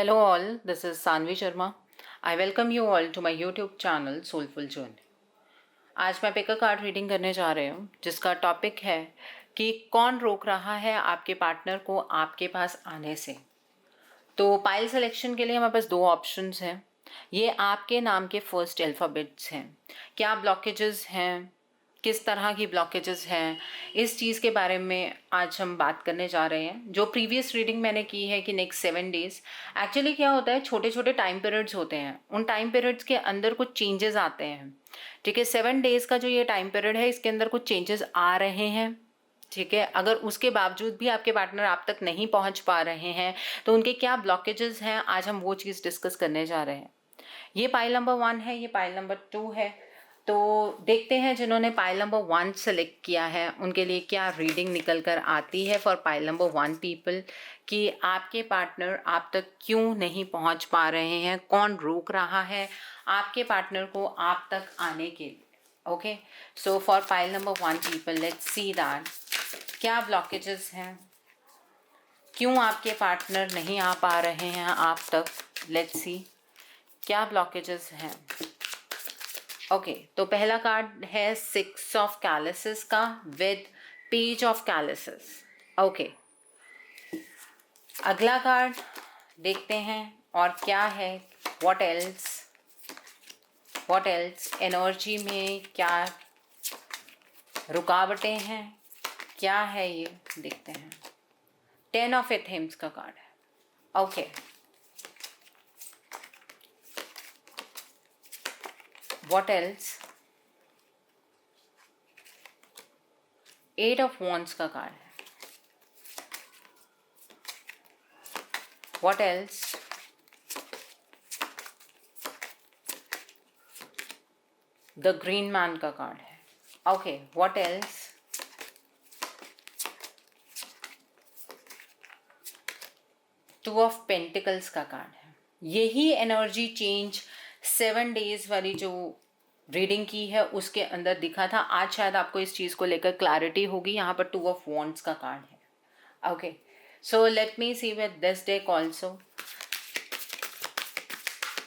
Hello all, this is Sanvi Sharma. I welcome you all to my YouTube channel Soulful Journey. आज मैं pick a card reading करने जा रही हूँ जिसका टॉपिक है कि कौन रोक रहा है आपके पार्टनर को आपके पास आने से। तो पाइल सिलेक्शन के लिए हमारे पास दो ऑप्शंस हैं। ये आपके नाम के फर्स्ट अल्फ़ाबेट्स हैं। क्या ब्लॉकेजेस हैं, किस तरह की ब्लॉकेजेस हैं, इस चीज़ के बारे में आज हम बात करने जा रहे हैं। जो प्रीवियस रीडिंग मैंने की है कि नेक्स्ट 7 डेज़, एक्चुअली क्या होता है, छोटे छोटे टाइम पीरियड्स होते हैं। उन टाइम पीरियड्स के अंदर कुछ चेंजेस आते हैं। ठीक है, 7 डेज़ का जो ये टाइम पीरियड है, इसके अंदर कुछ चेंजेस आ रहे हैं। ठीक है, अगर उसके बावजूद भी आपके पार्टनर आप तक नहीं पहुंच पा रहे हैं तो उनके क्या ब्लॉकेजेस हैं, आज हम वो चीज़ डिस्कस करने जा रहे हैं। ये पाइल नंबर 1 है, ये पाइल नंबर 2 है। तो देखते हैं जिन्होंने पाइल नंबर 1 सेलेक्ट किया है उनके लिए क्या रीडिंग निकल कर आती है फॉर पाइल नंबर 1 पीपल, कि आपके पार्टनर आप तक क्यों नहीं पहुंच पा रहे हैं, कौन रोक रहा है आपके पार्टनर को आप तक आने के लिए। Okay, so for pile number 1 people, let's see that क्या ब्लॉकेजेस हैं, क्यों आपके पार्टनर नहीं आ पा रहे हैं आप तक। लेट्स सी क्या ब्लॉकेजेस हैं। ओके, तो पहला कार्ड है 6 ऑफ कैलिसेस का with page of calyces. Okay, अगला कार्ड देखते हैं और क्या है। व्हाट एल्स एनर्जी में क्या रुकावटें हैं, क्या है ये देखते हैं। 10 ऑफ एथेम्स का कार्ड है। Okay, what else 8 of wands का कार्ड है। What else the green man का कार्ड है। Okay, what else to of pentacles का कार्ड है। यही एनर्जी चेंज 7 डेज वाली जो रीडिंग की है उसके अंदर दिखा था। आज शायद आपको इस चीज़ को लेकर क्लैरिटी होगी। यहाँ पर 2 ऑफ वॉन्ड्स का कार्ड है। Okay, so let me see with this deck also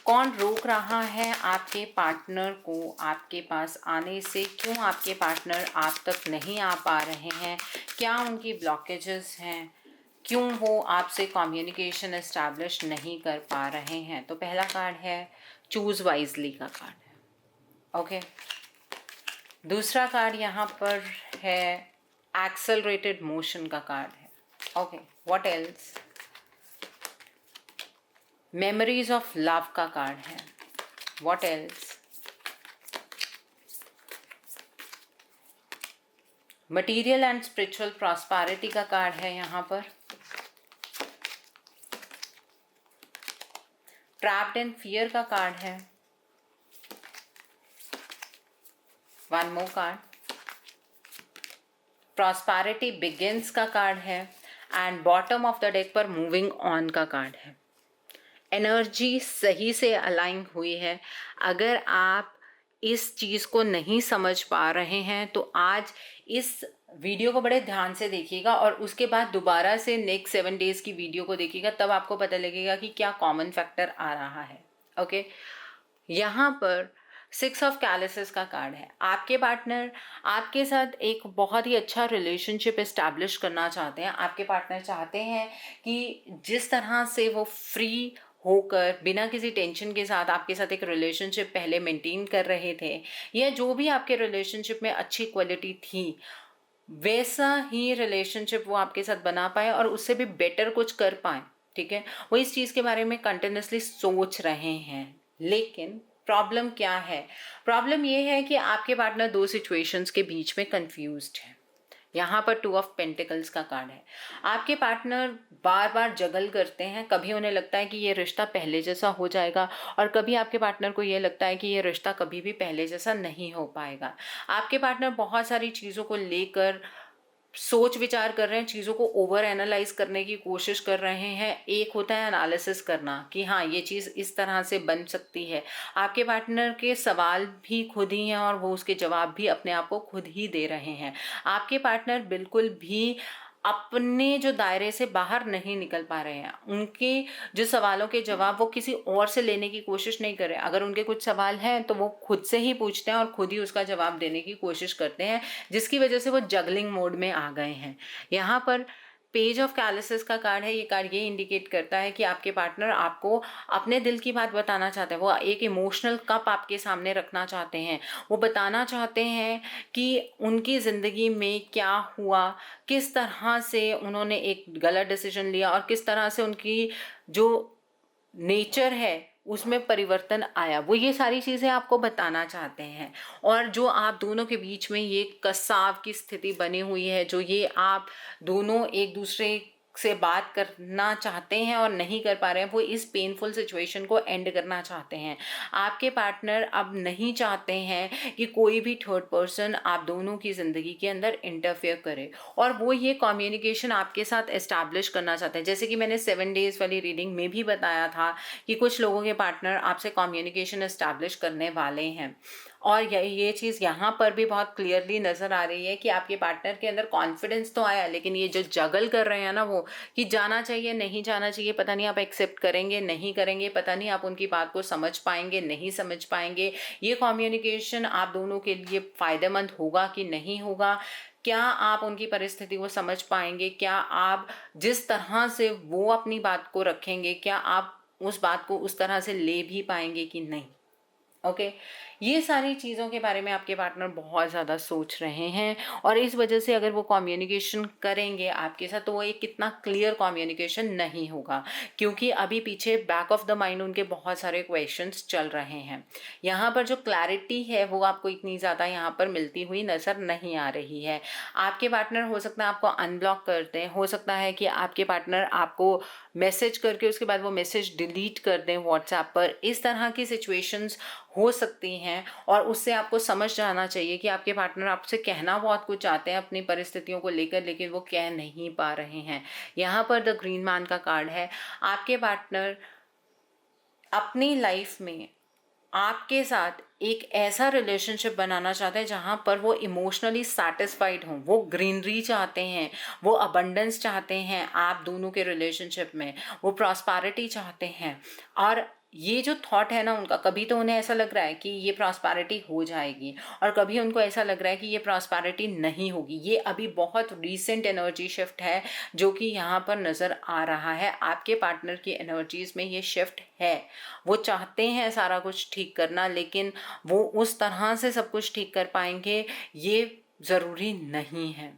कौन रोक रहा है आपके पार्टनर को आपके पास आने से, क्यों आपके पार्टनर आप तक नहीं आ पा रहे हैं, क्या उनकी ब्लॉकेजेस हैं, क्यों वो आपसे कम्युनिकेशन एस्टैब्लिश नहीं कर पा रहे हैं। तो पहला कार्ड है चूज़ वाइजली का कार्ड है। ओके, दूसरा कार्ड यहाँ पर है एक्सेलरेटेड मोशन का कार्ड है। Okay, what else memories of love का कार्ड है। What else material and spiritual prosperity का कार्ड है यहाँ पर। ट्रैप्ड इन फियर का कार्ड है। One more card, prosperity begins का कार्ड है। And bottom of the deck पर मूविंग ऑन का कार्ड है। एनर्जी सही से अलाइन हुई है। अगर आप इस चीज़ को नहीं समझ पा रहे हैं तो आज इस वीडियो को बड़े ध्यान से देखिएगा और उसके बाद दोबारा से नेक्स्ट 7 डेज़ की वीडियो को देखिएगा, तब आपको पता लगेगा कि क्या कॉमन फैक्टर आ रहा है। ओके, यहाँ पर 6 ऑफ कैलिसेस का कार्ड है। आपके पार्टनर आपके साथ एक बहुत ही अच्छा रिलेशनशिप इस्टेब्लिश करना चाहते हैं। आपके पार्टनर चाहते हैं कि जिस तरह से वो फ्री होकर बिना किसी टेंशन के साथ आपके साथ एक रिलेशनशिप पहले मेंटेन कर रहे थे, या जो भी आपके रिलेशनशिप में अच्छी क्वालिटी थी वैसा ही रिलेशनशिप वो आपके साथ बना पाए और उससे भी बेटर कुछ कर पाए। ठीक है, वो इस चीज़ के बारे में कंटिन्यूसली सोच रहे हैं। लेकिन प्रॉब्लम क्या है? प्रॉब्लम ये है कि आपके पार्टनर 2 सिचुएशंस के बीच में कंफ्यूज्ड है। यहाँ पर 2 ऑफ पेंटिकल्स का कार्ड है। आपके पार्टनर बार बार जगल करते हैं। कभी उन्हें लगता है कि ये रिश्ता पहले जैसा हो जाएगा और कभी आपके पार्टनर को ये लगता है कि ये रिश्ता कभी भी पहले जैसा नहीं हो पाएगा। आपके पार्टनर बहुत सारी चीज़ों को लेकर सोच विचार कर रहे हैं, चीज़ों को ओवर एनालाइज करने की कोशिश कर रहे हैं। एक होता है एनालिसिस करना कि हाँ ये चीज़ इस तरह से बन सकती है। आपके पार्टनर के सवाल भी खुद ही हैं और वो उसके जवाब भी अपने आप को खुद ही दे रहे हैं। आपके पार्टनर बिल्कुल भी अपने जो दायरे से बाहर नहीं निकल पा रहे हैं, उनके जो सवालों के जवाब वो किसी और से लेने की कोशिश नहीं कर रहे हैं। अगर उनके कुछ सवाल हैं तो वो खुद से ही पूछते हैं और खुद ही उसका जवाब देने की कोशिश करते हैं, जिसकी वजह से वो जगलिंग मोड में आ गए हैं। यहाँ पर पेज ऑफ कैलिसिस का कार्ड है। ये कार्ड ये इंडिकेट करता है कि आपके पार्टनर आपको अपने दिल की बात बताना चाहते हैं। वो एक इमोशनल कप आपके सामने रखना चाहते हैं। वो बताना चाहते हैं कि उनकी ज़िंदगी में क्या हुआ, किस तरह से उन्होंने एक गलत डिसीजन लिया और किस तरह से उनकी जो नेचर है उसमें परिवर्तन आया। वो ये सारी चीज़ें आपको बताना चाहते हैं। और जो आप दोनों के बीच में ये कसाव की स्थिति बनी हुई है, जो ये आप दोनों एक दूसरे से बात करना चाहते हैं और नहीं कर पा रहे हैं, वो इस पेनफुल सिचुएशन को एंड करना चाहते हैं। आपके पार्टनर अब नहीं चाहते हैं कि कोई भी थर्ड पर्सन आप दोनों की ज़िंदगी के अंदर इंटरफेयर करे, और वो ये कम्युनिकेशन आपके साथ एस्टैब्लिश करना चाहते हैं। जैसे कि मैंने 7 डेज़ वाली रीडिंग में भी बताया था कि कुछ लोगों के पार्टनर आपसे कम्युनिकेशन एस्टैब्लिश करने वाले हैं। और ये चीज़ यहाँ पर भी बहुत क्लियरली नज़र आ रही है कि आपके पार्टनर के अंदर कॉन्फिडेंस तो आया, लेकिन ये जो जगल कर रहे हैं ना, वो कि जाना चाहिए नहीं जाना चाहिए, पता नहीं आप एक्सेप्ट करेंगे नहीं करेंगे, पता नहीं आप उनकी बात को समझ पाएंगे नहीं समझ पाएंगे, ये कम्युनिकेशन आप दोनों के लिए फ़ायदेमंद होगा कि नहीं होगा, क्या आप उनकी परिस्थिति को समझ पाएंगे, क्या आप जिस तरह से वो अपनी बात को रखेंगे, क्या आप उस बात को उस तरह से ले भी पाएंगे कि नहीं। ओके ये सारी चीज़ों के बारे में आपके पार्टनर बहुत ज़्यादा सोच रहे हैं, और इस वजह से अगर वो कम्युनिकेशन करेंगे आपके साथ तो वो एक कितना क्लियर कम्युनिकेशन नहीं होगा, क्योंकि अभी पीछे बैक ऑफ द माइंड उनके बहुत सारे क्वेश्चंस चल रहे हैं। यहाँ पर जो क्लैरिटी है वो आपको इतनी ज़्यादा यहाँ पर मिलती हुई नज़र नहीं आ रही है। आपके पार्टनर हो सकता है आपको अनब्लॉक कर दें, हो सकता है कि आपके पार्टनर आपको मैसेज करके उसके बाद वो मैसेज डिलीट कर दें व्हाट्सएप पर। इस तरह की सिचुएशंस हो सकती हैं, और उससे आपको समझ जाना चाहिए कि आपके पार्टनर आपसे कहना बहुत कुछ चाहते हैं अपनी परिस्थितियों को लेकर, लेकिन वो कह नहीं पा रहे हैं। यहाँ पर द ग्रीन मैन का कार्ड है। आपके पार्टनर अपनी लाइफ में आपके साथ एक ऐसा रिलेशनशिप बनाना चाहते हैं जहाँ पर वो इमोशनली सेटिस्फाइड हों, वो ग्रीनरी चाहते हैं, वो अबंडेंस चाहते हैं आप दोनों के रिलेशनशिप में, वो प्रॉस्पेरिटी चाहते हैं। और ये जो थॉट है ना उनका, कभी तो उन्हें ऐसा लग रहा है कि ये प्रॉस्पेरिटी हो जाएगी और कभी उनको ऐसा लग रहा है कि ये प्रॉस्पेरिटी नहीं होगी। ये अभी बहुत रीसेंट एनर्जी शिफ्ट है जो कि यहाँ पर नज़र आ रहा है। आपके पार्टनर की एनर्जीज में ये शिफ्ट है। वो चाहते हैं सारा कुछ ठीक करना, लेकिन वो उस तरह से सब कुछ ठीक कर पाएंगे ये ज़रूरी नहीं है।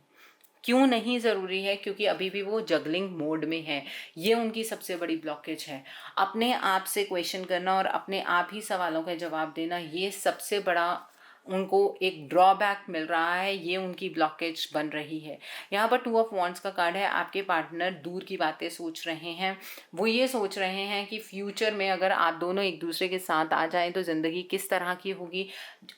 क्यों नहीं ज़रूरी है? क्योंकि अभी भी वो जगलिंग मोड में है। ये उनकी सबसे बड़ी ब्लॉकेज है। अपने आप से क्वेश्चन करना और अपने आप ही सवालों का जवाब देना, ये सबसे बड़ा उनको एक ड्रॉबैक मिल रहा है, ये उनकी ब्लॉकेज बन रही है। यहाँ पर 2 ऑफ वॉन्ड्स का कार्ड है। आपके पार्टनर दूर की बातें सोच रहे हैं। वो ये सोच रहे हैं कि फ्यूचर में अगर आप दोनों एक दूसरे के साथ आ जाएं तो ज़िंदगी किस तरह की होगी।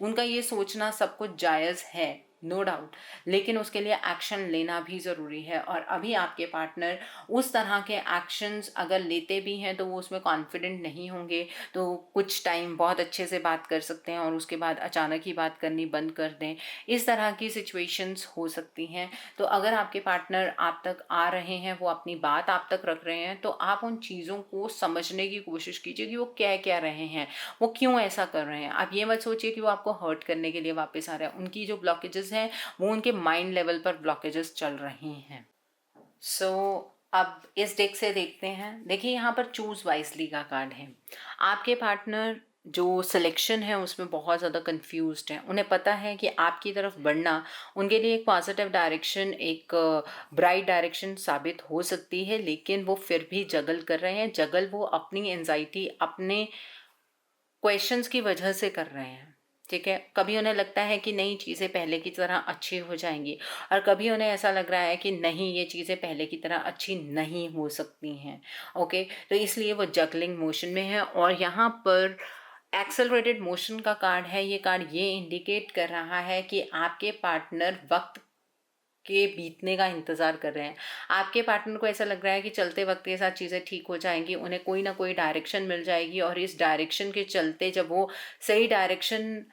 उनका ये सोचना सब कुछ जायज़ है, नो डाउट, लेकिन उसके लिए एक्शन लेना भी ज़रूरी है। और अभी आपके पार्टनर उस तरह के एक्शंस अगर लेते भी हैं तो वो उसमें कॉन्फिडेंट नहीं होंगे, तो कुछ टाइम बहुत अच्छे से बात कर सकते हैं और उसके बाद अचानक ही बात करनी बंद कर दें। इस तरह की सिचुएशंस हो सकती हैं। तो अगर आपके पार्टनर आप तक आ रहे हैं, वो अपनी बात आप तक रख रहे हैं, तो आप उन चीज़ों को समझने की कोशिश कीजिए कि वो कह रहे हैं, वो क्यों ऐसा कर रहे हैं। आप ये मत सोचिए कि वो आपको हर्ट करने के लिए वापस आ रहे हैं। उनकी जो ब्लॉकेजेस हैं वो उनके माइंड लेवल पर ब्लॉकेजेस चल रही हैं। सो अब इस डेक से देखते हैं। देखिए यहाँ पर चूज वाइजली का कार्ड है। आपके पार्टनर जो सिलेक्शन है उसमें बहुत ज़्यादा कंफ्यूज्ड हैं। उन्हें पता है कि आपकी तरफ बढ़ना उनके लिए एक पॉजिटिव डायरेक्शन, एक ब्राइट डायरेक्शन साबित हो सकती है, लेकिन वो फिर भी जगल कर रहे हैं। जगल वो अपनी एंजाइटी, अपने क्वेश्चंस की वजह से कर रहे हैं। ठीक है, कभी उन्हें लगता है कि नई चीज़ें पहले की तरह अच्छी हो जाएंगी, और कभी उन्हें ऐसा लग रहा है कि नहीं, ये चीज़ें पहले की तरह अच्छी नहीं हो सकती हैं। ओके, तो इसलिए वो जगलिंग मोशन में है। और यहाँ पर एक्सेलरेटेड मोशन का कार्ड है। ये कार्ड ये इंडिकेट कर रहा है कि आपके पार्टनर वक्त के बीतने का इंतज़ार कर रहे हैं। आपके पार्टनर को ऐसा लग रहा है कि चलते वक्त के साथ चीज़ें ठीक हो जाएंगी, उन्हें कोई ना कोई डायरेक्शन मिल जाएगी, और इस डायरेक्शन के चलते जब वो सही डायरेक्शन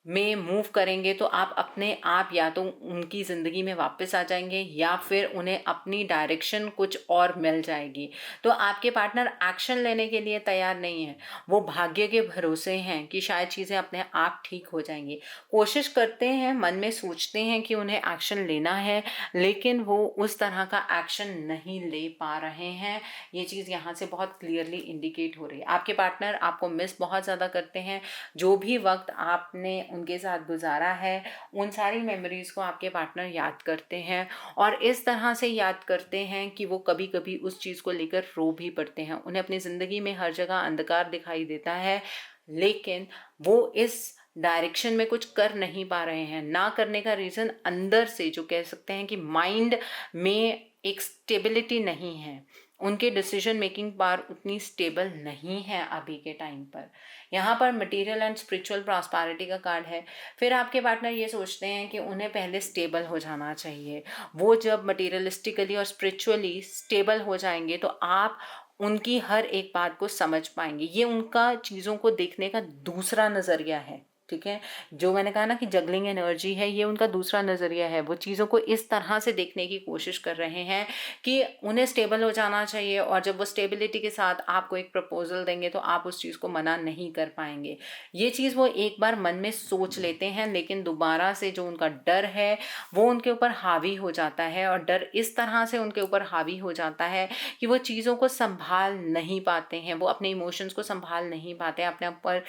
में मूव करेंगे तो आप अपने आप या तो उनकी ज़िंदगी में वापस आ जाएंगे या फिर उन्हें अपनी डायरेक्शन कुछ और मिल जाएगी। तो आपके पार्टनर एक्शन लेने के लिए तैयार नहीं है, वो भाग्य के भरोसे हैं कि शायद चीज़ें अपने आप ठीक हो जाएंगी। कोशिश करते हैं, मन में सोचते हैं कि उन्हें एक्शन लेना है, लेकिन वो उस तरह का एक्शन नहीं ले पा रहे हैं। ये चीज़ यहाँ से बहुत क्लियरली इंडिकेट हो रही है। आपके पार्टनर आपको मिस बहुत ज़्यादा करते हैं। जो भी वक्त आपने उनके साथ गुजारा है, उन सारी मेमोरीज़ को आपके पार्टनर याद करते हैं और इस तरह से याद करते हैं कि वो कभी कभी उस चीज़ को लेकर रो भी पड़ते हैं। उन्हें अपनी ज़िंदगी में हर जगह अंधकार दिखाई देता है, लेकिन वो इस डायरेक्शन में कुछ कर नहीं पा रहे हैं। ना करने का रीज़न अंदर से जो कह सकते हैं कि माइंड में एक स्टेबिलिटी नहीं है, उनके डिसीजन मेकिंग पावर उतनी स्टेबल नहीं है अभी के टाइम पर। यहाँ पर मटेरियल एंड स्पिरिचुअल प्रॉस्पेरिटी का कार्ड है। फिर आपके पार्टनर ये सोचते हैं कि उन्हें पहले स्टेबल हो जाना चाहिए। वो जब मटेरियलिस्टिकली और स्पिरिचुअली स्टेबल हो जाएंगे तो आप उनकी हर एक बात को समझ पाएंगे। ये उनका चीज़ों को देखने का दूसरा नज़रिया है, ठीक है। जो मैंने कहा ना कि जगलिंग एनर्जी है, ये उनका दूसरा नज़रिया है। वो चीज़ों को इस तरह से देखने की कोशिश कर रहे हैं कि उन्हें स्टेबल हो जाना चाहिए, और जब वो स्टेबिलिटी के साथ आपको एक प्रपोजल देंगे तो आप उस चीज़ को मना नहीं कर पाएंगे। ये चीज़ वो एक बार मन में सोच लेते हैं, लेकिन दोबारा से जो उनका डर है वो उनके ऊपर हावी हो जाता है, और डर इस तरह से उनके ऊपर हावी हो जाता है कि वो चीज़ों को संभाल नहीं पाते हैं, वो अपने इमोशंस को संभाल नहीं पाते हैं, अपने ऊपर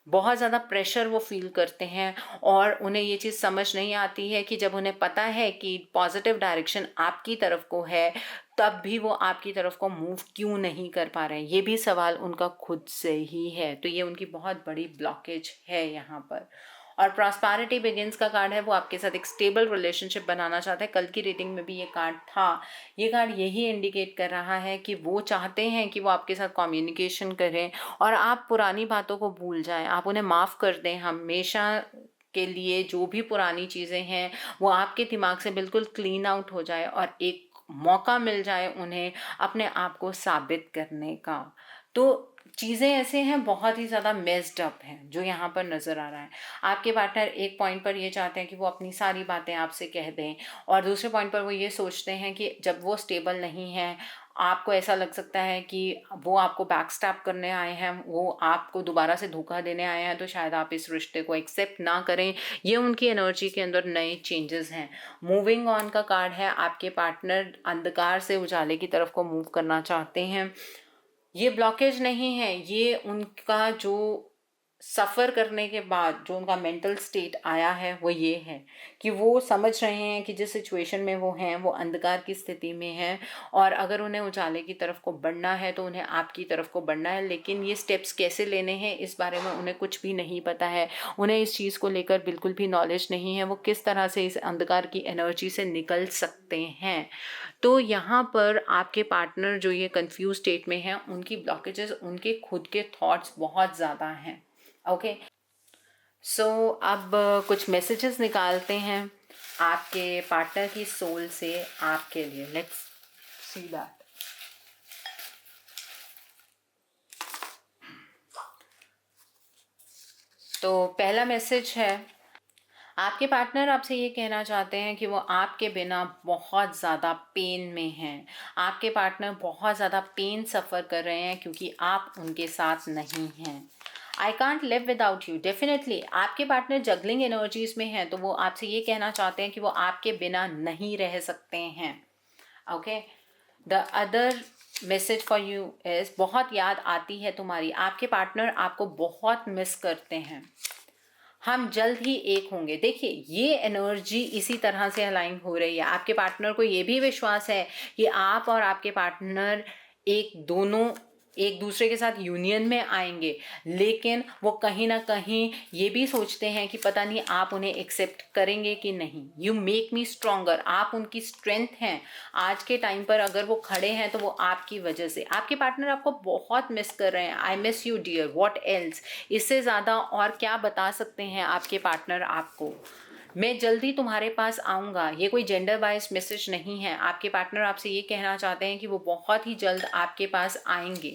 बहुत ज़्यादा प्रेशर वो फील करते हैं। और उन्हें ये चीज़ समझ नहीं आती है कि जब उन्हें पता है कि पॉजिटिव डायरेक्शन आपकी तरफ को है, तब भी वो आपकी तरफ को मूव क्यों नहीं कर पा रहे हैं। ये भी सवाल उनका खुद से ही है। तो ये उनकी बहुत बड़ी ब्लॉकेज है यहाँ पर। और प्रॉस्पेरिटी बिगिंस का कार्ड है, वो आपके साथ एक स्टेबल रिलेशनशिप बनाना चाहते हैं। कल की रीडिंग में भी ये कार्ड था। ये कार्ड यही इंडिकेट कर रहा है कि वो चाहते हैं कि वो आपके साथ कम्युनिकेशन करें और आप पुरानी बातों को भूल जाएं, आप उन्हें माफ़ कर दें हमेशा के लिए। जो भी पुरानी चीज़ें हैं वो आपके दिमाग से बिल्कुल क्लीन आउट हो जाए और एक मौका मिल जाए उन्हें अपने आप को साबित करने का। तो चीज़ें ऐसे हैं, बहुत ही ज़्यादा मेस्ड अप हैं जो यहाँ पर नज़र आ रहा है। आपके पार्टनर एक पॉइंट पर ये चाहते हैं कि वो अपनी सारी बातें आपसे कह दें, और दूसरे पॉइंट पर वो ये सोचते हैं कि जब वो स्टेबल नहीं है, आपको ऐसा लग सकता है कि वो आपको बैकस्टैप करने आए हैं, वो आपको दोबारा से धोखा देने आए हैं, तो शायद आप इस रिश्ते को एक्सेप्ट ना करें। ये उनकी एनर्जी के अंदर नए चेंजेस हैं। मूविंग ऑन का कार्ड है। आपके पार्टनर अंधकार से उजाले की तरफ को मूव करना चाहते हैं। ये ब्लॉकेज नहीं है, ये उनका जो सफ़र करने के बाद जो उनका मेंटल स्टेट आया है वो ये है कि वो समझ रहे हैं कि जिस सिचुएशन में वो हैं वो अंधकार की स्थिति में है, और अगर उन्हें उजाले की तरफ को बढ़ना है तो उन्हें आपकी तरफ को बढ़ना है। लेकिन ये स्टेप्स कैसे लेने हैं इस बारे में उन्हें कुछ भी नहीं पता है। उन्हें इस चीज़ को लेकर बिल्कुल भी नॉलेज नहीं है, वो किस तरह से इस अंधकार की एनर्जी से निकल सकते हैं। तो यहाँ पर आपके पार्टनर जो ये कंफ्यूज स्टेट में हैं, उनकी ब्लॉकेजेस उनके खुद के थॉट्स बहुत ज़्यादा हैं। ओके, सो अब कुछ मैसेजेस निकालते हैं आपके पार्टनर की सोल से आपके लिए। Let's see that. तो पहला मैसेज है, आपके पार्टनर आपसे ये कहना चाहते हैं कि वो आपके बिना बहुत ज़्यादा पेन में हैं। आपके पार्टनर बहुत ज़्यादा पेन सफ़र कर रहे हैं क्योंकि आप उनके साथ नहीं हैं। I can't live without you. Definitely आपके पार्टनर जगलिंग एनर्जीज में हैं, तो वो आपसे ये कहना चाहते हैं कि वो आपके बिना नहीं रह सकते हैं। Okay, the other message for you is, बहुत याद आती है तुम्हारी। आपके पार्टनर आपको बहुत मिस करते हैं। हम जल्द ही एक होंगे। देखिए, ये एनर्जी इसी तरह से अलाइन हो रही है। आपके पार्टनर को ये भी विश्वास है कि आप और आपके पार्टनर दोनों एक दूसरे के साथ यूनियन में आएंगे, लेकिन वो कहीं ना कहीं ये भी सोचते हैं कि पता नहीं आप उन्हें एक्सेप्ट करेंगे कि नहीं। यू मेक मी स्ट्रोंगर, आप उनकी स्ट्रेंथ हैं। आज के टाइम पर अगर वो खड़े हैं तो वो आपकी वजह से। आपके पार्टनर आपको बहुत मिस कर रहे हैं। I miss you dear, what else. इससे ज़्यादा और क्या बता सकते हैं आपके पार्टनर आपको। मैं जल्दी तुम्हारे पास आऊँगा। ये कोई जेंडर बायस मैसेज नहीं है। आपके पार्टनर आपसे ये कहना चाहते हैं कि वो बहुत ही जल्द आपके पास आएंगे।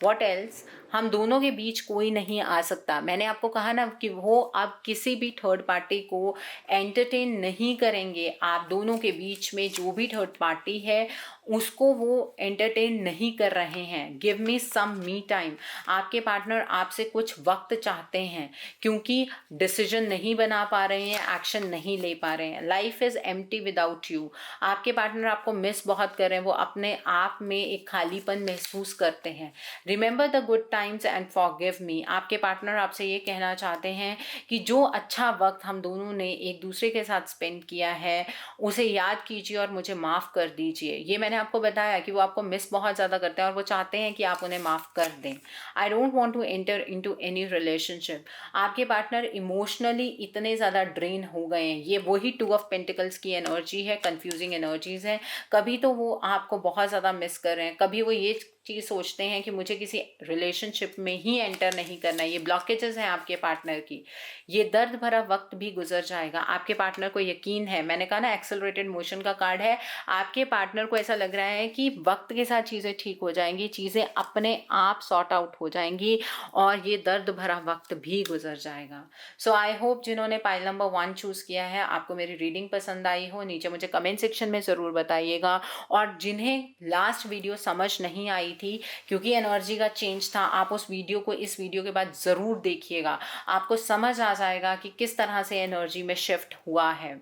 व्हाट एल्स, हम दोनों के बीच कोई नहीं आ सकता। मैंने आपको कहा ना कि वो आप किसी भी थर्ड पार्टी को एंटरटेन नहीं करेंगे। आप दोनों के बीच में जो भी थर्ड पार्टी है उसको वो एंटरटेन नहीं कर रहे हैं। गिव मी सम मी टाइम। आपके पार्टनर आपसे कुछ वक्त चाहते हैं क्योंकि डिसीजन नहीं बना पा रहे हैं, एक्शन नहीं ले पा रहे हैं। Life is empty without you. आपके पार्टनर आपको मिस बहुत कर रहे हैं, वो अपने आप में एक खालीपन महसूस करते हैं। Remember the good times and forgive me. आपके पार्टनर आपसे ये कहना चाहते हैं कि जो अच्छा वक्त हम दोनों ने एक दूसरे के साथ स्पेंड किया है उसे याद कीजिए और मुझे माफ़ कर दीजिए। ये मैंने आपको बताया कि वो आपको मिस बहुत ज़्यादा करते हैं और वो चाहते हैं कि आप उन्हें माफ़ कर दें। I don't want to enter in to any relationship. आपके पार्टनर इमोशनली इतने ज़्यादा ड्रेन हो गए हैं। ये वही टू ऑफ पेंटिकल्स की एनर्जी है, कंफ्यूजिंग एनर्जीज है। कभी तो वो आपको बहुत ज़्यादा मिस कर रहे हैं, कभी वो ये चीज़ सोचते हैं कि मुझे किसी रिलेशनशिप में ही एंटर नहीं करना। ये ब्लॉकेजेस हैं आपके पार्टनर की। ये दर्द भरा वक्त भी गुजर जाएगा। आपके पार्टनर को यकीन है, मैंने कहा ना एक्सेलरेटेड मोशन का कार्ड है। आपके पार्टनर को ऐसा लग रहा है कि वक्त के साथ चीज़ें ठीक हो जाएंगी, चीज़ें अपने आप सॉर्ट आउट हो जाएंगी और ये दर्द भरा वक्त भी गुजर जाएगा। सो आई होप जिन्होंने पाइल नंबर 1 चूज़ किया है आपको मेरी रीडिंग पसंद आई हो। नीचे मुझे कमेंट सेक्शन में ज़रूर बताइएगा। और जिन्हें लास्ट वीडियो समझ नहीं आई थी क्योंकि एनर्जी का चेंज था, आप उस वीडियो को इस वीडियो के बाद ज़रूर देखिएगा। आपको समझ आ जाएगा कि किस तरह से एनर्जी में शिफ्ट हुआ है।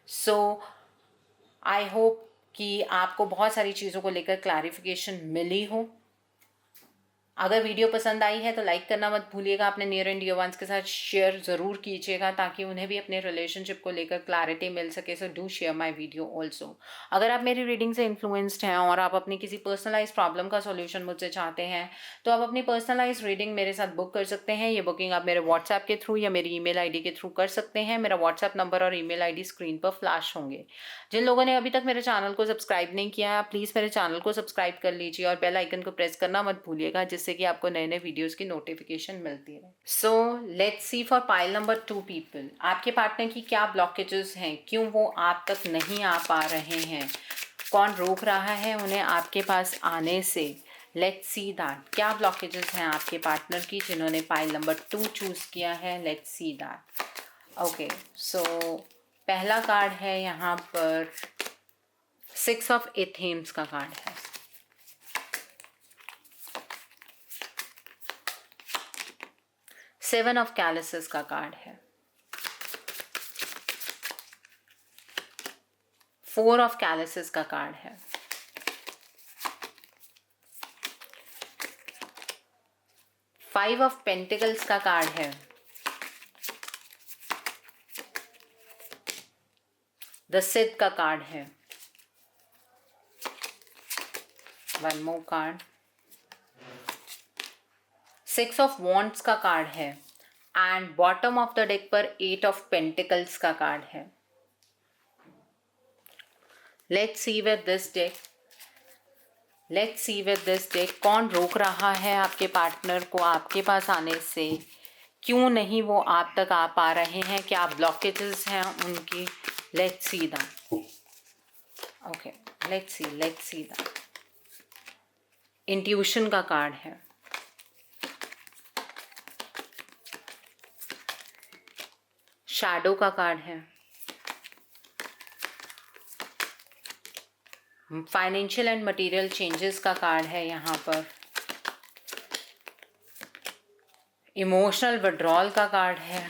सो आई होप कि आपको बहुत सारी चीज़ों को लेकर क्लैरिफिकेशन मिली हो। अगर वीडियो पसंद आई है तो लाइक करना मत भूलिएगा। अपने नियर एंड डियर वंस के साथ शेयर ज़रूर कीजिएगा ताकि उन्हें भी अपने रिलेशनशिप को लेकर क्लैरिटी मिल सके। So do share my video also. अगर आप मेरी रीडिंग से इन्फ्लुएंस्ड हैं और आप अपनी किसी पर्सनलाइज प्रॉब्लम का सॉल्यूशन मुझसे चाहते हैं तो आप अपनी पर्सनलाइज रीडिंग मेरे साथ बुक कर सकते हैं। ये बुकिंग आप मेरे व्हाट्सएप के थ्रू या मेरी ईमेल आईडी के थ्रू कर सकते हैं। मेरा व्हाट्सएप नंबर और ईमेल आईडी स्क्रीन पर फ्लैश होंगे। जिन लोगों ने अभी तक मेरे चैनल को सब्सक्राइब नहीं किया है प्लीज़ मेरे चैनल को सब्सक्राइब कर लीजिए और बेल आइकन को प्रेस करना मत भूलिएगा जिससे कि आपको नए नए वीडियोस की नोटिफिकेशन मिलती रहे। So let's see for pile number 2 people. आपके पार्टनर की क्या ब्लॉकेजेस हैं, क्यों वो आप तक नहीं आ पा रहे हैं, कौन रोक रहा है उन्हें आपके पास आने से। Let's see that. क्या ब्लॉकेजेस हैं आपके पार्टनर की जिन्होंने पाइल नंबर 2 चूज किया है। Let's see that. ओके, सो पहला कार्ड है यहाँ पर 6 ऑफ एथेम्स का कार्ड है। सेवन ऑफ कैलिसेस का कार्ड है। 4 ऑफ कैलिसेस का कार्ड है। 5 ऑफ पेंटिकल्स का कार्ड है। द सिद्ध का कार्ड है। One more card. 6 of wands का कार्ड है and bottom of the deck पर 8 ऑफ पेंटिकल्स का कार्ड है। Let's see with this deck. Let's see with this deck कौन रोक रहा है आपके पार्टनर को आपके पास आने से, क्यों नहीं वो आप तक आ पा रहे हैं, क्या ब्लॉकेजेस हैं उनकी। Let's see that. Okay, let's see that. Intuition का कार्ड है। शैडो का कार्ड है। फाइनेंशियल एंड मटेरियल चेंजेस का कार्ड है यहाँ पर। इमोशनल विड्रॉल का कार्ड है।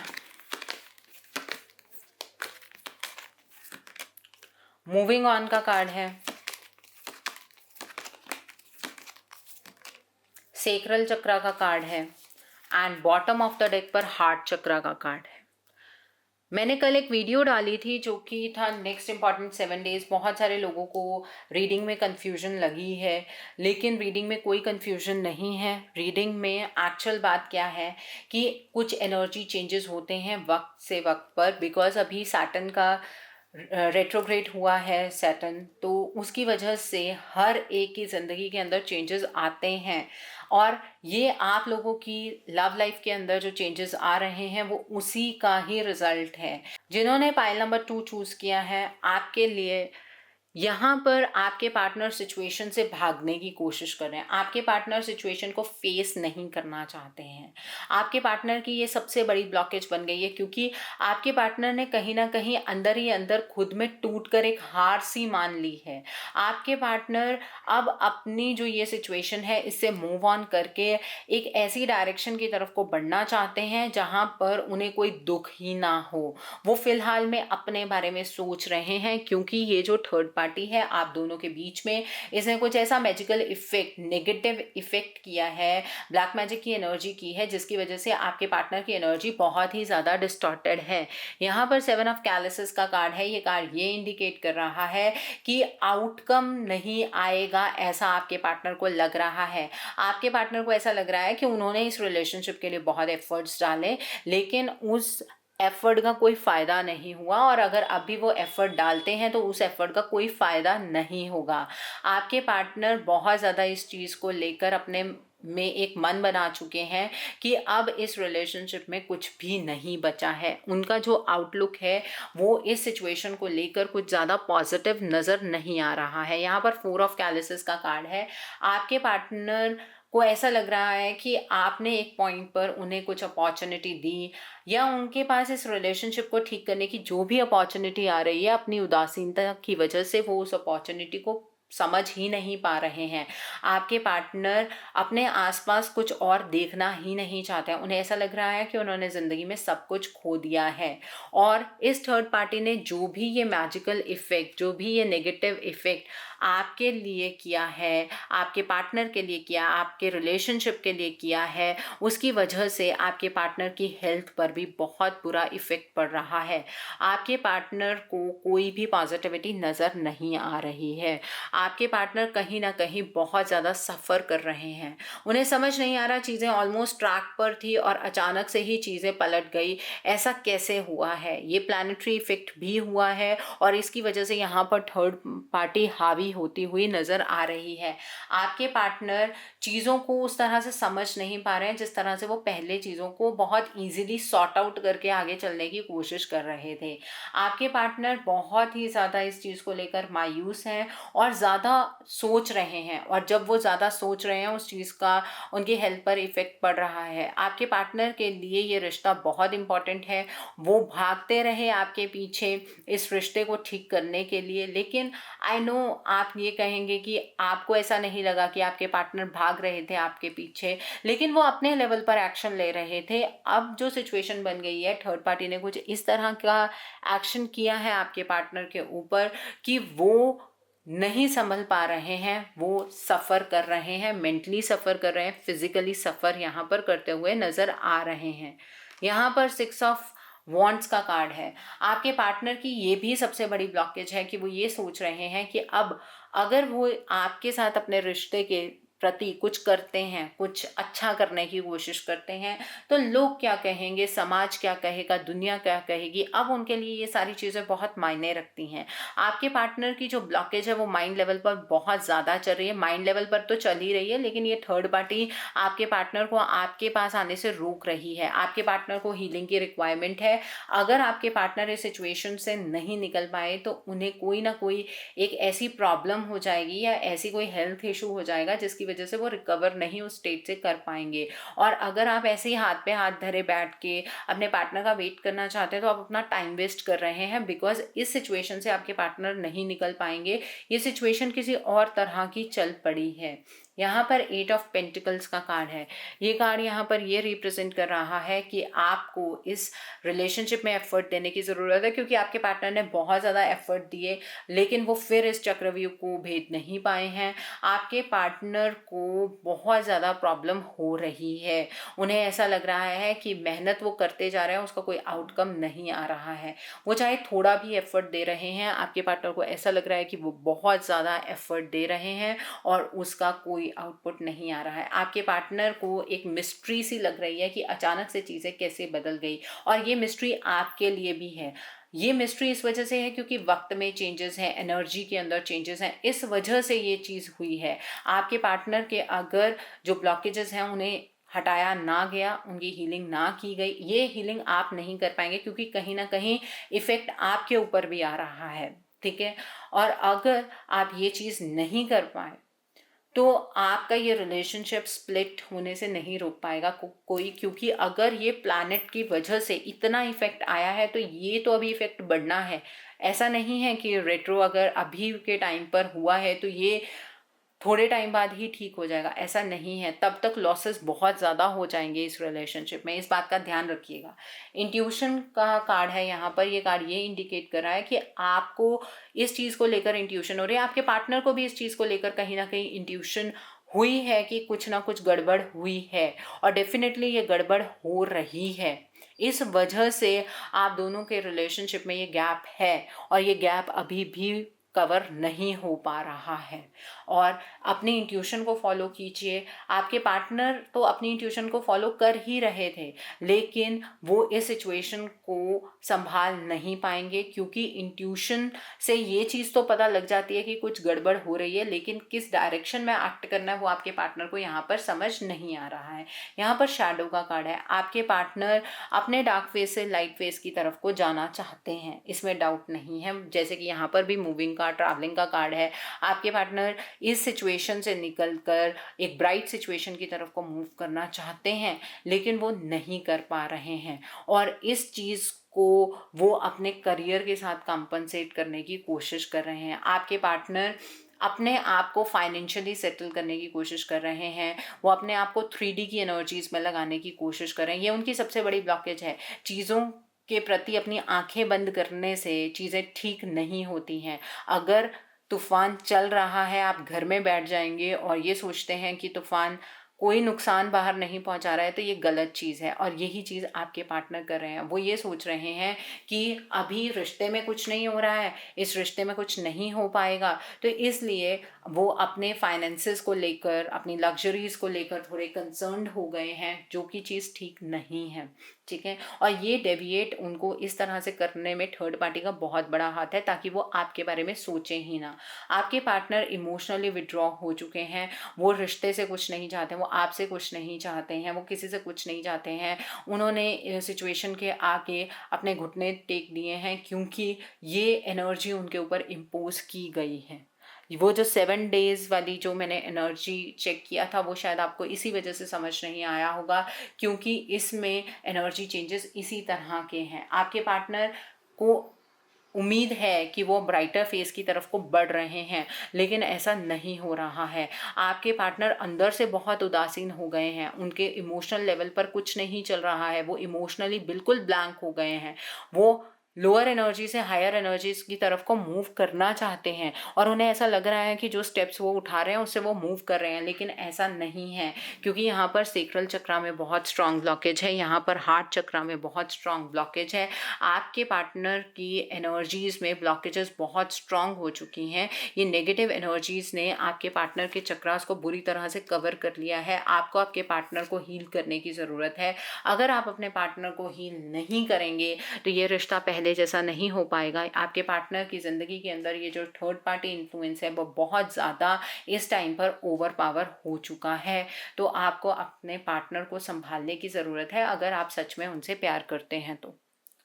मूविंग ऑन का कार्ड है। सेक्रल चक्रा का कार्ड है and bottom of the deck पर हार्ट चक्रा का कार्ड है। मैंने कल एक वीडियो डाली थी जो कि था नेक्स्ट इम्पॉर्टेंट 7 डेज। बहुत सारे लोगों को रीडिंग में कन्फ्यूजन लगी है लेकिन रीडिंग में कोई कन्फ्यूजन नहीं है। रीडिंग में एक्चुअल बात क्या है कि कुछ एनर्जी चेंजेस होते हैं वक्त से वक्त पर, बिकॉज अभी सैटर्न का रेट्रोग्रेड हुआ है सैटर्न, तो उसकी वजह से हर एक की ज़िंदगी के अंदर चेंजेस आते हैं और ये आप लोगों की लव लाइफ के अंदर जो चेंजेस आ रहे हैं वो उसी का ही रिजल्ट है। जिन्होंने पाइल नंबर 2 चूज़ किया है आपके लिए यहाँ पर आपके पार्टनर सिचुएशन से भागने की कोशिश कर रहे हैं, आपके पार्टनर सिचुएशन को फेस नहीं करना चाहते हैं। आपके पार्टनर की ये सबसे बड़ी ब्लॉकेज बन गई है, क्योंकि आपके पार्टनर ने कहीं ना कहीं अंदर ही अंदर खुद में टूट कर एक हार सी मान ली है। आपके पार्टनर अब अपनी जो ये सिचुएशन है इससे मूव ऑन करके एक ऐसी डायरेक्शन की तरफ को बढ़ना चाहते हैं जहाँ पर उन्हें कोई दुख ही ना हो। वो फिलहाल में अपने बारे में सोच रहे हैं, क्योंकि ये जो थर्ड पार्टी है आप दोनों के बीच में, इसने कुछ ऐसा मैजिकल इफेक्ट, नेगेटिव इफेक्ट किया है, ब्लैक मैजिक की एनर्जी की है, जिसकी वजह से आपके पार्टनर की एनर्जी बहुत ही ज़्यादा डिस्टॉर्टेड है। यहाँ पर 7 ऑफ कैलिसेस का कार्ड है। ये कार्ड ये इंडिकेट कर रहा है कि आउटकम नहीं आएगा, ऐसा आपके पार्टनर को लग रहा है। आपके पार्टनर को ऐसा लग रहा है कि उन्होंने इस रिलेशनशिप के लिए बहुत एफर्ट्स डाले, लेकिन उस एफर्ट का कोई फ़ायदा नहीं हुआ, और अगर अभी वो एफर्ट डालते हैं तो उस एफर्ट का कोई फ़ायदा नहीं होगा। आपके पार्टनर बहुत ज़्यादा इस चीज़ को लेकर अपने में एक मन बना चुके हैं कि अब इस रिलेशनशिप में कुछ भी नहीं बचा है। उनका जो आउटलुक है वो इस सिचुएशन को लेकर कुछ ज़्यादा पॉजिटिव नज़र नहीं आ रहा है। यहाँ पर 4 ऑफ कैलिसेस का कार्ड है। आपके पार्टनर को ऐसा लग रहा है कि आपने एक पॉइंट पर उन्हें कुछ अपॉर्चुनिटी दी, या उनके पास इस रिलेशनशिप को ठीक करने की जो भी अपॉर्चुनिटी आ रही है, अपनी उदासीनता की वजह से वो उस अपॉर्चुनिटी को समझ ही नहीं पा रहे हैं। आपके पार्टनर अपने आसपास कुछ और देखना ही नहीं चाहते हैं। उन्हें ऐसा लग रहा है कि उन्होंने ज़िंदगी में सब कुछ खो दिया है, और इस थर्ड पार्टी ने जो भी ये मैजिकल इफ़ेक्ट, जो भी ये नेगेटिव इफ़ेक्ट आपके लिए किया है, आपके पार्टनर के लिए किया, आपके रिलेशनशिप के लिए किया है, उसकी वजह से आपके पार्टनर की हेल्थ पर भी बहुत बुरा इफ़ेक्ट पड़ रहा है। आपके पार्टनर को कोई भी पॉजिटिविटी नज़र नहीं आ रही है। आपके पार्टनर कहीं ना कहीं बहुत ज़्यादा सफ़र कर रहे हैं। उन्हें समझ नहीं आ रहा, चीज़ें ऑलमोस्ट ट्रैक पर थी और अचानक से ही चीज़ें पलट गई, ऐसा कैसे हुआ है। ये प्लानिटरी इफेक्ट भी हुआ है, और इसकी वजह से यहाँ पर थर्ड पार्टी हावी होती हुई नज़र आ रही है। आपके पार्टनर चीज़ों को उस तरह से समझ नहीं पा रहे हैं जिस तरह से वो पहले चीज़ों को बहुत ईजिली सॉर्ट आउट करके आगे चलने की कोशिश कर रहे थे। आपके पार्टनर बहुत ही ज़्यादा इस चीज़ को लेकर मायूस हैं और ज़्यादा सोच रहे हैं, और जब वो ज़्यादा सोच रहे हैं उस चीज़ का उनकी हेल्थ पर इफ़ेक्ट पड़ रहा है। आपके पार्टनर के लिए ये रिश्ता बहुत इम्पॉर्टेंट है। वो भागते रहे आपके पीछे इस रिश्ते को ठीक करने के लिए, लेकिन आई नो आप ये कहेंगे कि आपको ऐसा नहीं लगा कि आपके पार्टनर भाग रहे थे आपके पीछे, लेकिन वो अपने लेवल पर एक्शन ले रहे थे। अब जो सिचुएशन बन गई है, थर्ड पार्टी ने कुछ इस तरह का एक्शन किया है आपके पार्टनर के ऊपर कि वो नहीं संभल पा रहे हैं, वो सफ़र कर रहे हैं, मेंटली सफ़र कर रहे हैं, फिजिकली सफ़र यहाँ पर करते हुए नज़र आ रहे हैं। यहाँ पर 6 ऑफ वॉन्ट्स का कार्ड है। आपके पार्टनर की ये भी सबसे बड़ी ब्लॉकेज है कि वो ये सोच रहे हैं कि अब अगर वो आपके साथ अपने रिश्ते के प्रति कुछ करते हैं, कुछ अच्छा करने की कोशिश करते हैं, तो लोग क्या कहेंगे, समाज क्या कहेगा, दुनिया क्या कहेगी, अब उनके लिए ये सारी चीज़ें बहुत मायने रखती हैं। आपके पार्टनर की जो ब्लॉकेज है वो माइंड लेवल पर बहुत ज़्यादा चल रही है। माइंड लेवल पर तो चल ही रही है, लेकिन ये थर्ड पार्टी आपके पार्टनर को आपके पास आने से रोक रही है। आपके पार्टनर को हीलिंग की रिक्वायरमेंट है। अगर आपके पार्टनर इस सिचुएशन से नहीं निकल पाए तो उन्हें कोई ना कोई एक ऐसी प्रॉब्लम हो जाएगी या ऐसी कोई हेल्थ इशू हो जाएगा जिसकी वजह से वो रिकवर नहीं उस स्टेट से कर पाएंगे। और अगर आप ऐसे ही हाथ पे हाथ धरे बैठ के अपने पार्टनर का वेट करना चाहते हैं तो आप अपना टाइम वेस्ट कर रहे हैं, बिकॉज इस सिचुएशन से आपके पार्टनर नहीं निकल पाएंगे। ये सिचुएशन किसी और तरह की चल पड़ी है। यहाँ पर 8 ऑफ पेंटिकल्स का कार्ड है। ये कार्ड यहाँ पर ये रिप्रेजेंट कर रहा है कि आपको इस रिलेशनशिप में एफर्ट देने की ज़रूरत है, क्योंकि आपके पार्टनर ने बहुत ज़्यादा एफर्ट दिए लेकिन वो फिर इस चक्रव्यूह को भेद नहीं पाए हैं। आपके पार्टनर को बहुत ज़्यादा प्रॉब्लम हो रही है। उन्हें ऐसा लग रहा है कि मेहनत वो करते जा रहे हैं, उसका कोई आउटकम नहीं आ रहा है। वो चाहे थोड़ा भी एफर्ट दे रहे हैं, आपके पार्टनर को ऐसा लग रहा है कि वो बहुत ज़्यादा एफर्ट दे रहे हैं और उसका कोई आउटपुट नहीं आ रहा है। आपके पार्टनर को एक मिस्ट्री सी लग रही है कि अचानक से चीज़ें कैसे बदल गई, और ये मिस्ट्री आपके लिए भी है। ये मिस्ट्री इस वजह से है क्योंकि वक्त में चेंजेस हैं, एनर्जी के अंदर चेंजेस हैं, इस वजह से ये चीज़ हुई है। आपके पार्टनर के अगर जो ब्लॉकेजेस हैं उन्हें हटाया ना गया, उनकी हीलिंग ना की गई, ये हीलिंग आप नहीं कर पाएंगे क्योंकि कहीं ना कहीं इफेक्ट आपके ऊपर भी आ रहा है। ठीक है। और अगर आप ये चीज़ नहीं कर पाए तो आपका ये रिलेशनशिप स्प्लिट होने से नहीं रोक पाएगा कोई, क्योंकि अगर ये प्लैनेट की वजह से इतना इफेक्ट आया है तो ये तो अभी इफेक्ट बढ़ना है। ऐसा नहीं है कि रेट्रो अगर अभी के टाइम पर हुआ है तो ये थोड़े टाइम बाद ही ठीक हो जाएगा, ऐसा नहीं है। तब तक लॉसेस बहुत ज़्यादा हो जाएंगे इस रिलेशनशिप में, इस बात का ध्यान रखिएगा। इंट्यूशन का कार्ड है यहाँ पर, ये कार्ड ये इंडिकेट कर रहा है कि आपको इस चीज़ को लेकर इंट्यूशन हो रही है, आपके पार्टनर को भी इस चीज़ को लेकर कहीं ना कहीं इंट्यूशन हुई है कि कुछ ना कुछ गड़बड़ हुई है, और डेफिनेटली ये गड़बड़ हो रही है। इस वजह से आप दोनों के रिलेशनशिप में ये गैप है, और ये गैप अभी भी कवर नहीं हो पा रहा है। और अपनी इंट्यूशन को फॉलो कीजिए। आपके पार्टनर तो अपनी इंट्यूशन को फॉलो कर ही रहे थे, लेकिन वो इस सिचुएशन को संभाल नहीं पाएंगे, क्योंकि इंट्यूशन से ये चीज़ तो पता लग जाती है कि कुछ गड़बड़ हो रही है, लेकिन किस डायरेक्शन में एक्ट करना है वो आपके पार्टनर को यहाँ पर समझ नहीं आ रहा है। यहाँ पर शैडो का कार्ड है। आपके पार्टनर अपने डार्क फेस से लाइट फेस की तरफ को जाना चाहते हैं, इसमें डाउट नहीं है। जैसे कि यहाँ पर भी मूविंग का, ट्रैवलिंग का कार्ड है। आपके पार्टनर इस सिचुएशन से निकलकर एक ब्राइट सिचुएशन की तरफ को मूव करना चाहते हैं, लेकिन वो नहीं कर पा रहे हैं, और इस चीज़ को वो अपने करियर के साथ कंपनसेट करने की कोशिश कर रहे हैं। आपके पार्टनर अपने आप को फाइनेंशियली सेटल करने की कोशिश कर रहे हैं, वो अपने आप को 3D की एनर्जीज में लगाने की कोशिश कर रहे हैं। ये उनकी सबसे बड़ी ब्लॉकेज है। चीज़ों के प्रति अपनी आंखें बंद करने से चीज़ें ठीक नहीं होती हैं। अगर तूफान चल रहा है, आप घर में बैठ जाएंगे और ये सोचते हैं कि तूफान कोई नुकसान बाहर नहीं पहुंचा रहा है, तो ये गलत चीज़ है। और यही चीज़ आपके पार्टनर कर रहे हैं। वो ये सोच रहे हैं कि अभी रिश्ते में कुछ नहीं हो रहा है, इस रिश्ते में कुछ नहीं हो पाएगा, तो इसलिए वो अपने फाइनेंसेस को लेकर, अपनी लग्जरीज को लेकर थोड़े कंसर्न्ड हो गए हैं, जो कि चीज़ ठीक नहीं है। ठीक है। और ये डेविएट उनको इस तरह से करने में थर्ड पार्टी का बहुत बड़ा हाथ है, ताकि वो आपके बारे में सोचें ही ना। आपके पार्टनर इमोशनली विड्रॉ हो चुके हैं, वो रिश्ते से कुछ नहीं चाहते, वो आपसे कुछ नहीं चाहते हैं, वो किसी से कुछ नहीं चाहते हैं। उन्होंने सिचुएशन के आगे अपने घुटने टेक दिए हैं, क्योंकि ये एनर्जी उनके ऊपर इम्पोज की गई है। वो जो 7 डेज वाली जो मैंने एनर्जी चेक किया था, वो शायद आपको इसी वजह से समझ नहीं आया होगा, क्योंकि इसमें एनर्जी चेंजेस इसी तरह के हैं। आपके पार्टनर को उम्मीद है कि वो ब्राइटर फेस की तरफ को बढ़ रहे हैं, लेकिन ऐसा नहीं हो रहा है। आपके पार्टनर अंदर से बहुत उदासीन हो गए हैं, उनके इमोशनल लेवल पर कुछ नहीं चल रहा है, वो इमोशनली बिल्कुल ब्लैंक हो गए हैं। वो लोअर एनर्जी से हायर एनर्जीज की तरफ को मूव करना चाहते हैं, और उन्हें ऐसा लग रहा है कि जो स्टेप्स वो उठा रहे हैं उससे वो मूव कर रहे हैं, लेकिन ऐसा नहीं है। क्योंकि यहाँ पर सेक्रल चक्रा में बहुत स्ट्रांग ब्लॉकेज है, यहाँ पर हार्ट चक्रा में बहुत स्ट्रांग ब्लॉकेज है। आपके पार्टनर की एनर्जीज में ब्लॉकेजेस बहुत स्ट्रांग हो चुकी हैं। ये नेगेटिव एनर्जीज ने आपके पार्टनर के चक्रास को बुरी तरह से कवर कर लिया है। आपको आपके पार्टनर को हील करने की ज़रूरत है। अगर आप अपने पार्टनर को हील नहीं करेंगे तो ये रिश्ता पहले जैसा नहीं हो पाएगा। आपके पार्टनर की ज़िंदगी के अंदर ये जो थर्ड पार्टी इन्फ्लुएंस है वो बहुत ज़्यादा इस टाइम पर ओवर पावर हो चुका है। तो आपको अपने पार्टनर को संभालने की ज़रूरत है, अगर आप सच में उनसे प्यार करते हैं तो।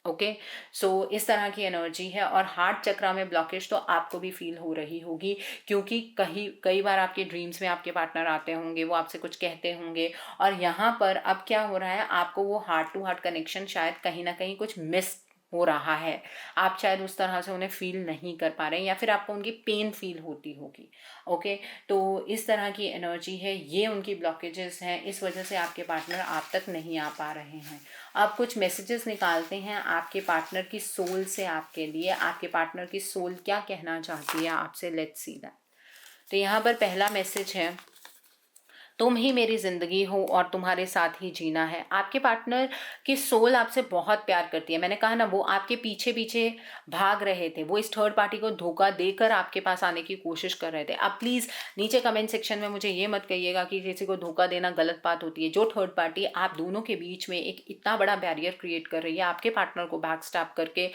ओके, सो इस तरह की एनर्जी है। और हार्ट चक्रा में ब्लॉकेज तो आपको भी फील हो रही होगी, क्योंकि कई बार आपके ड्रीम्स में आपके पार्टनर आते होंगे, वो आपसे कुछ कहते होंगे, और यहाँ पर अब क्या हो रहा है, आपको वो हार्ट टू हार्ट कनेक्शन शायद कहीं ना कहीं कुछ मिस हो रहा है। आप शायद उस तरह से उन्हें फील नहीं कर पा रहे हैं, या फिर आपको उनकी पेन फील होती होगी। ओके, तो इस तरह की एनर्जी है, ये उनकी ब्लॉकेजेस हैं, इस वजह से आपके पार्टनर आप तक नहीं आ पा रहे हैं। आप कुछ मैसेजेस निकालते हैं आपके पार्टनर की सोल से आपके लिए। आपके पार्टनर की सोल क्या कहना चाहती है आपसे, लेट्स सी दैट। तो यहाँ पर पहला मैसेज है, तुम ही मेरी ज़िंदगी हो और तुम्हारे साथ ही जीना है। आपके पार्टनर की सोल आपसे बहुत प्यार करती है। मैंने कहा ना, वो आपके पीछे पीछे भाग रहे थे, वो इस थर्ड पार्टी को धोखा देकर आपके पास आने की कोशिश कर रहे थे। आप प्लीज़ नीचे कमेंट सेक्शन में मुझे ये मत कहिएगा कि किसी को धोखा देना गलत बात होती है। जो थर्ड पार्टी आप दोनों के बीच में एक इतना बड़ा बैरियर क्रिएट कर रही है, आपके पार्टनर को बैक स्टैप करके,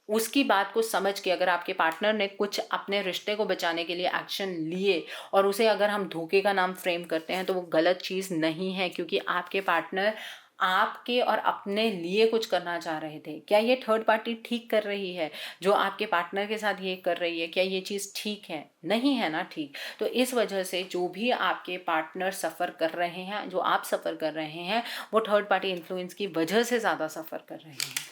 उसकी बात को समझ के अगर आपके पार्टनर ने कुछ अपने रिश्ते को बचाने के लिए एक्शन लिए, और उसे अगर हम धोखे का नाम फ्रेम करते हैं, तो वो गलत चीज़ नहीं है, क्योंकि आपके पार्टनर आपके और अपने लिए कुछ करना चाह रहे थे। क्या ये थर्ड पार्टी ठीक कर रही है जो आपके पार्टनर के साथ ये कर रही है? क्या ये चीज़ ठीक है? नहीं है ना ठीक। तो इस वजह से जो भी आपके पार्टनर सफ़र कर रहे हैं, जो आप सफ़र कर रहे हैं, वो थर्ड पार्टी इन्फ्लुएंस की वजह से ज़्यादा सफ़र कर रहे हैं।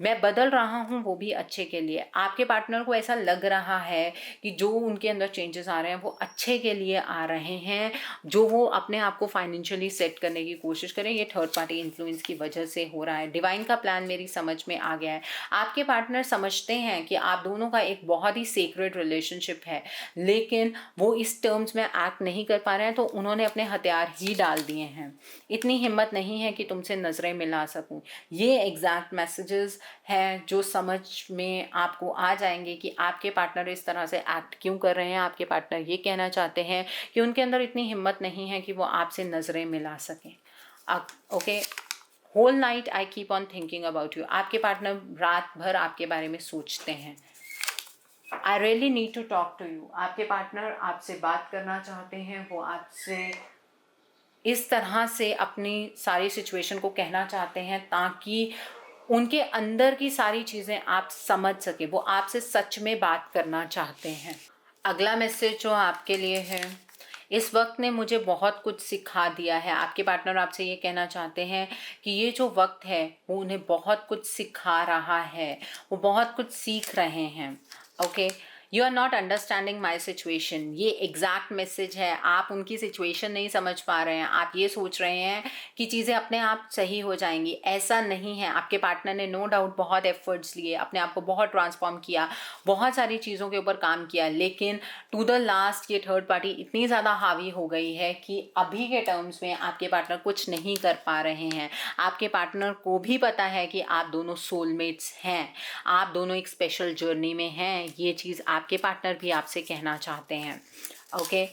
मैं बदल रहा हूँ वो भी अच्छे के लिए। आपके पार्टनर को ऐसा लग रहा है कि जो उनके अंदर चेंजेस आ रहे हैं वो अच्छे के लिए आ रहे हैं, जो वो अपने आप को फाइनेंशियली सेट करने की कोशिश करें, ये थर्ड पार्टी इन्फ्लुएंस की वजह से हो रहा है। डिवाइन का प्लान मेरी समझ में आ गया है। आपके पार्टनर समझते हैं कि आप दोनों का एक बहुत ही सीक्रेट रिलेशनशिप है, लेकिन वो इस टर्म्स में एक्ट नहीं कर पा रहे हैं, तो उन्होंने अपने हथियार ही डाल दिए हैं। इतनी हिम्मत नहीं है कि तुमसे नज़रें मिला सकूं। ये एग्जैक्ट मैसेजेस हैं जो समझ में आपको आ जाएंगे कि आपके पार्टनर इस तरह से एक्ट क्यों कर रहे हैं। आपके पार्टनर ये कहना चाहते हैं कि उनके अंदर इतनी हिम्मत नहीं है कि वो आपसे नज़रें मिला सकें। Okay, whole night I keep on thinking about you. आपके पार्टनर रात भर आपके बारे में सोचते हैं। I really need to talk to you. आपके पार्टनर आपसे बात करना चाहते हैं, वो आपसे इस तरह से अपनी सारी सिचुएशन को कहना चाहते हैं ताकि उनके अंदर की सारी चीज़ें आप समझ सकें। वो आपसे सच में बात करना चाहते हैं। अगला मैसेज जो आपके लिए है, इस वक्त ने मुझे बहुत कुछ सिखा दिया है। आपके पार्टनर आपसे ये कहना चाहते हैं कि ये जो वक्त है वो उन्हें बहुत कुछ सिखा रहा है, वो बहुत कुछ सीख रहे हैं। Okay, you are not understanding my situation, ये एग्जैक्ट मैसेज है। आप उनकी सिचुएशन नहीं समझ पा रहे हैं। आप ये सोच रहे हैं कि चीज़ें अपने आप सही हो जाएंगी, ऐसा नहीं है। आपके पार्टनर ने नो डाउट बहुत एफर्ट्स लिए, अपने आप को बहुत ट्रांसफॉर्म किया, बहुत सारी चीज़ों के ऊपर काम किया, लेकिन टू द लास्ट ये थर्ड पार्टी इतनी ज़्यादा हावी हो गई है कि अभी के टर्म्स में आपके पार्टनर कुछ नहीं कर पा रहे हैं। आपके पार्टनर को भी पता है कि आप दोनों सोलमेट्स हैं, आप दोनों एक स्पेशल जर्नी में हैं। ये चीज़ आपके पार्टनर भी आपसे कहना चाहते हैं। ओके,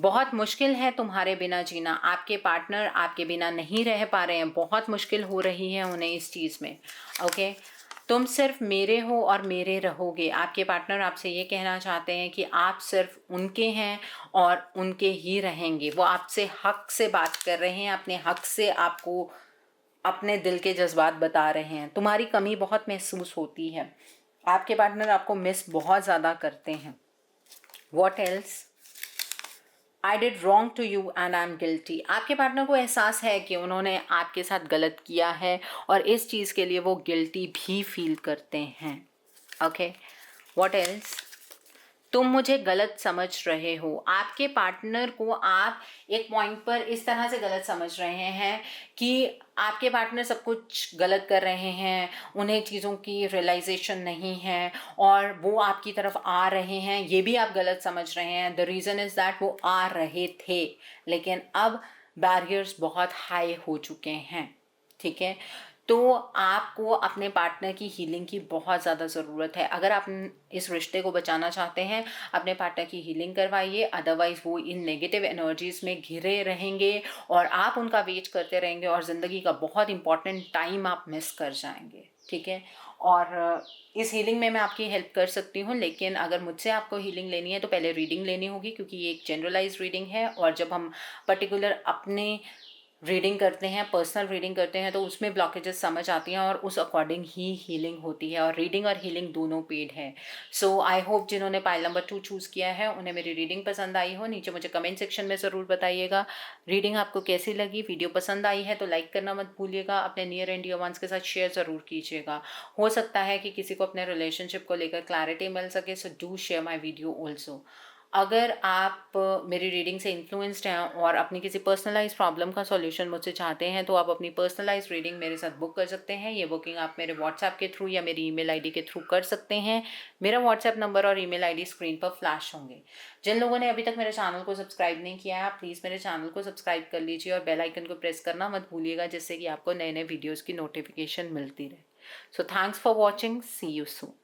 बहुत मुश्किल है तुम्हारे बिना जीना। आपके पार्टनर आपके बिना नहीं रह पा रहे हैं, बहुत मुश्किल हो रही है उन्हें इस चीज़ में। ओके, तुम सिर्फ मेरे हो और मेरे रहोगे। आपके पार्टनर आपसे ये कहना चाहते हैं कि आप सिर्फ उनके हैं और उनके ही रहेंगे। वो आपसे हक से बात कर रहे हैं, अपने हक से आपको अपने दिल के जज्बात बता रहे हैं। तुम्हारी कमी बहुत महसूस होती है। आपके पार्टनर आपको मिस बहुत ज़्यादा करते हैं। What else? I did wrong to you and I am guilty. आपके पार्टनर को एहसास है कि उन्होंने आपके साथ गलत किया है और इस चीज़ के लिए वो गिल्टी भी फील करते हैं। Okay, what else? तुम मुझे गलत समझ रहे हो। आपके पार्टनर को आप एक पॉइंट पर इस तरह से गलत समझ रहे हैं कि आपके पार्टनर सब कुछ गलत कर रहे हैं, उन्हें चीज़ों की रियलाइजेशन नहीं है और वो आपकी तरफ आ रहे हैं, ये भी आप गलत समझ रहे हैं। द रीज़न इज़ दैट वो आ रहे थे, लेकिन अब बैरियर्स बहुत हाई हो चुके हैं। ठीक है, तो आपको अपने पार्टनर की हीलिंग की बहुत ज़्यादा ज़रूरत है। अगर आप इस रिश्ते को बचाना चाहते हैं, अपने पार्टनर की हीलिंग करवाइए, अदरवाइज़ वो इन नेगेटिव एनर्जीज़ में घिरे रहेंगे और आप उनका वेट करते रहेंगे और ज़िंदगी का बहुत इंपॉर्टेंट टाइम आप मिस कर जाएंगे। ठीक है, और इस हीलिंग में मैं आपकी हेल्प कर सकती हूँ, लेकिन अगर मुझसे आपको हीलिंग लेनी है तो पहले रीडिंग लेनी होगी, क्योंकि ये एक जनरलाइज रीडिंग है और जब हम पर्टिकुलर अपने रीडिंग करते हैं, पर्सनल रीडिंग करते हैं, तो उसमें ब्लॉकेजेस समझ आती हैं और उस अकॉर्डिंग ही हीलिंग होती है। और रीडिंग और हीलिंग दोनों पेड है। सो आई होप जिन्होंने पाइल नंबर 2 चूज़ किया है उन्हें मेरी रीडिंग पसंद आई हो। नीचे मुझे कमेंट सेक्शन में ज़रूर बताइएगा रीडिंग आपको कैसी लगी। वीडियो पसंद आई है तो लाइक करना मत भूलिएगा। अपने नियर एंड डियर वंस के साथ शेयर ज़रूर कीजिएगा। हो सकता है कि किसी को अपने रिलेशनशिप को लेकर क्लैरिटी मिल सके, so do share my video also. अगर आप मेरी रीडिंग से इन्फ्लुएंस्ड हैं और अपनी किसी पर्सनलाइज प्रॉब्लम का सॉल्यूशन मुझसे चाहते हैं तो आप अपनी पर्सनलाइज रीडिंग मेरे साथ बुक कर सकते हैं। ये बुकिंग आप मेरे व्हाट्सएप के थ्रू या मेरी ईमेल आईडी के थ्रू कर सकते हैं। मेरा व्हाट्सएप नंबर और ईमेल आईडी स्क्रीन पर फ्लैश होंगे। जिन लोगों ने अभी तक मेरे चैनल को सब्सक्राइब नहीं किया है, आप प्लीज़ मेरे चैनल को सब्सक्राइब कर लीजिए और बेल आइकन को प्रेस करना मत भूलिएगा, जिससे कि आपको नए नए वीडियोज़ की नोटिफिकेशन मिलती रहे। So thanks for watching, see you soon.